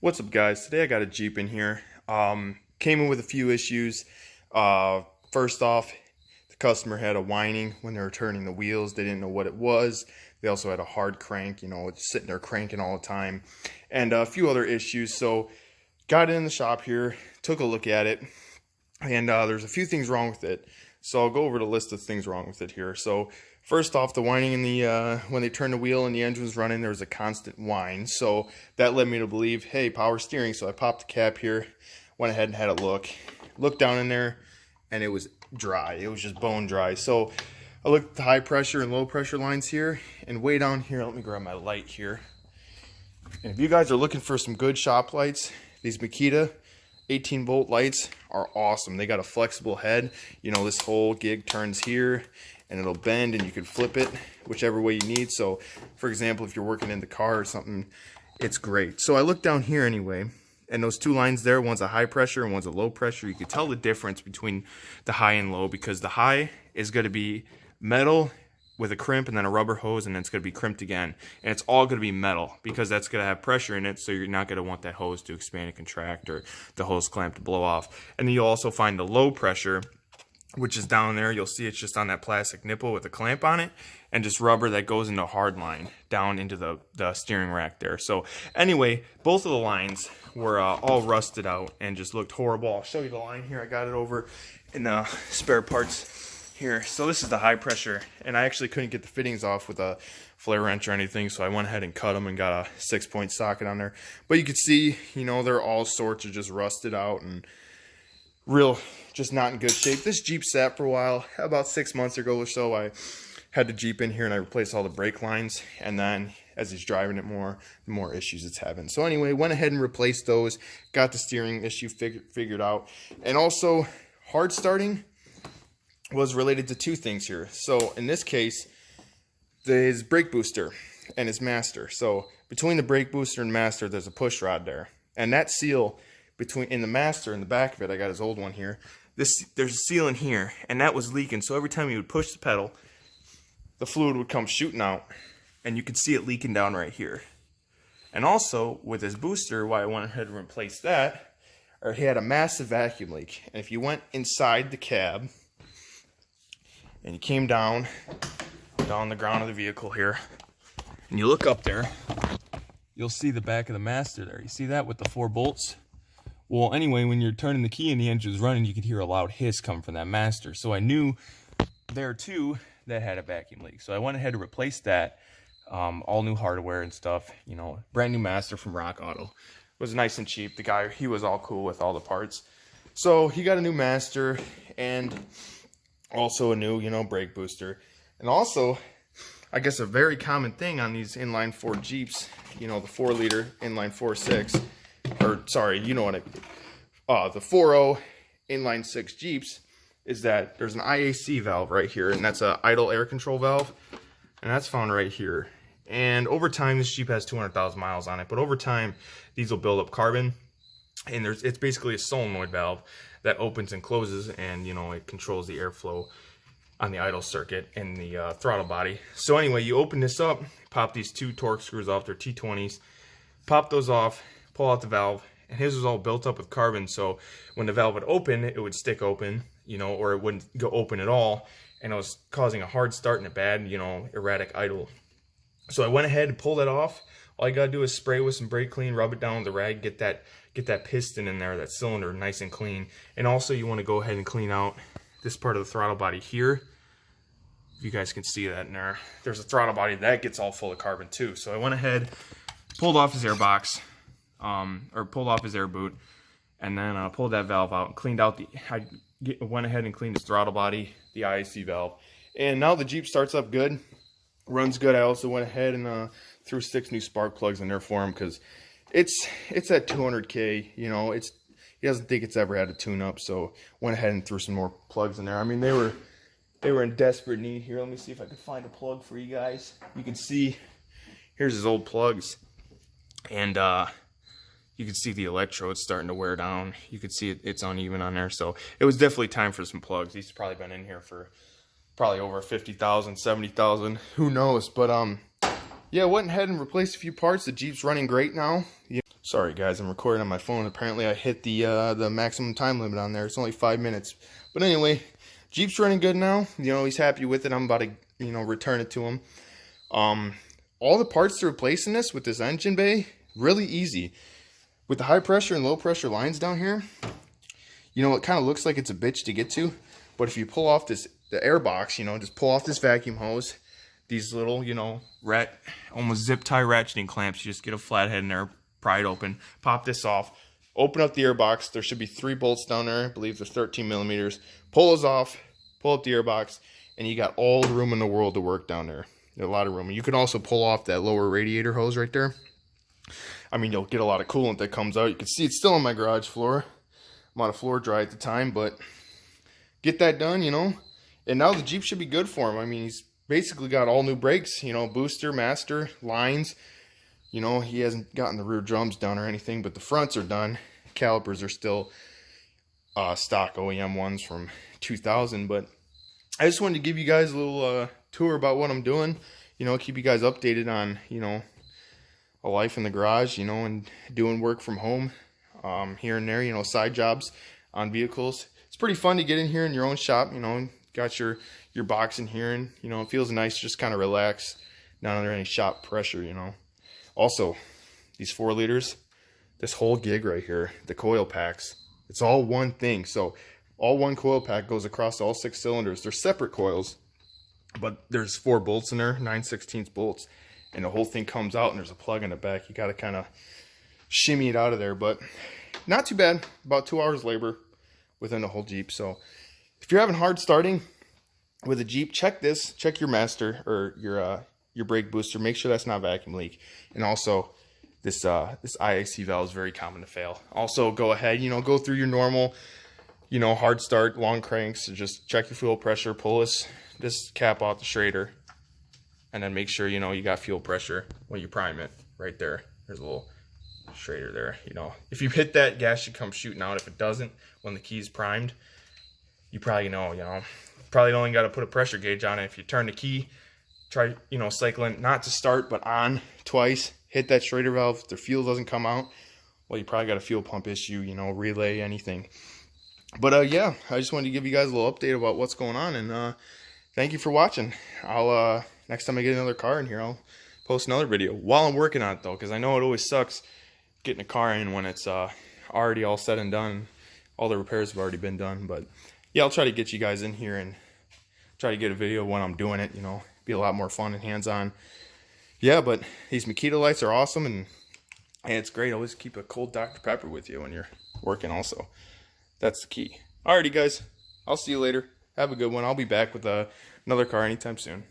What's up, guys? Today I got a Jeep in here. Came in with a few issues. First off, the customer had a whining when they were turning the wheels. They didn't know what it was. They also had a hard crank, it's sitting there cranking all the time, and a few other issues. So got it in the shop here, took a look at it, and there's a few things wrong with it. So I'll go over the list of things wrong with it here. So first off, the whining in the when they turned the wheel and the engine was running, there was a constant whine. So that led me to believe, hey, power steering. So I popped the cap here, went ahead and had a look. Looked down in there, and it was dry. It was just bone dry. So I looked at the high pressure and low pressure lines here, and way down here, let me grab my light here. And if you guys are looking for some good shop lights, these Makita 18-volt lights are awesome. They got a flexible head. This whole gig turns here and it'll bend, and you can flip it whichever way you need. So for example, if you're working in the car or something, it's great. So I looked down here anyway, and those two lines there, one's a high pressure and one's a low pressure. You can tell the difference between the high and low, because the high is going to be metal with a crimp and then a rubber hose, and then it's going to be crimped again, and it's all going to be metal because that's going to have pressure in it. So you're not going to want that hose to expand and contract, or the hose clamp to blow off. And then you'll also find the low pressure, which is down there. You'll see it's just on that plastic nipple with a clamp on it, and just rubber that goes into a hard line down into the steering rack there. So anyway, both of the lines were all rusted out and just looked horrible. I'll show you the line here. I got it over in the spare parts here. So this is the high pressure, and I actually couldn't get the fittings off with a flare wrench or anything, so I went ahead and cut them and got a 6-point socket on there. But you can see, they're all sorts of just rusted out and just not in good shape. This Jeep sat for a while. About 6 months ago or so, I had the Jeep in here and I replaced all the brake lines, and then as he's driving it more, the more issues it's having. So anyway, went ahead and replaced those, got the steering issue figured out. And also, hard starting was related to two things here. So in this case, his brake booster and his master. So between the brake booster and master, there's a push rod there, and that seal in the master, in the back of it, I got his old one here, there's a seal in here, and that was leaking. So every time you would push the pedal, the fluid would come shooting out, and you could see it leaking down right here. And also with his booster, why I went ahead and replaced that, he had a massive vacuum leak. And if you went inside the cab and you came down the ground of the vehicle here, and you look up there, you'll see the back of the master there. You see that with the 4 bolts? Well, anyway, when you're turning the key and the engine's running, you could hear a loud hiss come from that master. So I knew there too that had a vacuum leak. So I went ahead and replaced that, all new hardware and stuff, brand new master from Rock Auto. It was nice and cheap. The guy, he was all cool with all the parts. So he got a new master and also a new, brake booster. And also, I guess a very common thing on these inline 4 Jeeps, the 4-liter inline 4.6, or sorry, the 4.0 inline 6 Jeeps, is that there's an IAC valve right here, and that's an idle air control valve, and that's found right here. And over time, this Jeep has 200,000 miles on it, but over time, these will build up carbon, and it's basically a solenoid valve that opens and closes, and it controls the airflow on the idle circuit and the throttle body. So anyway, you open this up, pop these 2 torque screws off, they're T20s, pop those off, pull out the valve, and his was all built up with carbon, so when the valve would open, it would stick open, or it wouldn't go open at all, and it was causing a hard start and a bad, erratic idle. So I went ahead and pulled it off. All you gotta do is spray with some brake clean, rub it down with the rag, get that piston in there, that cylinder, nice and clean. And also you want to go ahead and clean out this part of the throttle body here. If you guys can see that in there, there's a throttle body that gets all full of carbon too. So I went ahead, pulled off his air box, or pulled off his air boot, and then pulled that valve out and cleaned out went ahead and cleaned his throttle body, the IAC valve. And now the Jeep starts up good, runs good. I also went ahead and threw 6 new spark plugs in there for him, because it's at 200K, he doesn't think it's ever had a tune-up, so went ahead and threw some more plugs in there. I mean, they were in desperate need here. Let me see if I can find a plug for you guys. You can see, here's his old plugs, and you can see the electrodes starting to wear down. You can see it's uneven on there, so it was definitely time for some plugs. These have probably been in here for probably over 50,000, 70,000, who knows, but yeah, went ahead and replaced a few parts. The Jeep's running great now. Sorry guys, I'm recording on my phone. Apparently I hit the maximum time limit on there. It's only 5 minutes. But anyway, Jeep's running good now. You know, he's happy with it. I'm about to, you know, return it to him. All the parts to replace in this with this engine bay, really easy. With the high pressure and low pressure lines down here, you know, it kind of looks like it's a bitch to get to. But if you pull off the air box, you know, just pull off this vacuum hose, these little, you know, almost zip tie ratcheting clamps. You just get a flathead in there, pry it open, pop this off, open up the air box. There should be 3 bolts down there. I believe they're 13 millimeters. Pull those off, pull up the air box, and you got all the room in the world to work down there. A lot of room. You can also pull off that lower radiator hose right there. I mean, you'll get a lot of coolant that comes out. You can see it's still on my garage floor. I'm on a floor dry at the time, but get that done, you know. And now the Jeep should be good for him. I mean, he's basically got all new brakes, you know, booster, master, lines. You know, he hasn't gotten the rear drums done or anything, but the fronts are done. Calipers are still stock OEM ones from 2000. But I just wanted to give you guys a little tour about what I'm doing. You know, keep you guys updated on, you know, a life in the garage, you know, and doing work from home here and there, you know, side jobs on vehicles. It's pretty fun to get in here in your own shop, you know, got your box in here, and, you know, it feels nice, just kind of relax, not under any shop pressure, you know. Also, these 4 liters, this whole gig right here, the coil packs, it's all one thing. So all one coil pack goes across all 6 cylinders. They're separate coils, but there's 4 bolts in there, 9/16 bolts, and the whole thing comes out, and there's a plug in the back. You got to kind of shimmy it out of there, but not too bad. About 2 hours labor within the whole Jeep. So if you're having hard starting with a Jeep, check this. Check your master or your brake booster. Make sure that's not vacuum leak. And also, this IAC valve is very common to fail. Also, go ahead, you know, go through your normal, you know, hard start, long cranks. So just check your fuel pressure. Pull this cap off the Schrader, and then make sure, you know, you got fuel pressure when you prime it. Right there, there's a little Schrader there. You know, if you hit that, gas should come shooting out. If it doesn't, when the key's primed, you probably know, probably only got to put a pressure gauge on it. If you turn the key, try, you know, cycling, not to start, but on twice, hit that Schrader valve. If the fuel doesn't come out, well, you probably got a fuel pump issue, you know, relay, anything. But yeah, I just wanted to give you guys a little update about what's going on, and thank you for watching. I'll next time I get another car in here, I'll post another video while I'm working on it, though, because I know it always sucks getting a car in when it's already all said and done. All the repairs have already been done. But yeah, I'll try to get you guys in here and try to get a video when I'm doing it, you know. Be a lot more fun and hands-on. Yeah, but these Makita lights are awesome, and it's great. Always keep a cold Dr. Pepper with you when you're working also. That's the key. Alrighty, guys. I'll see you later. Have a good one. I'll be back with another car anytime soon.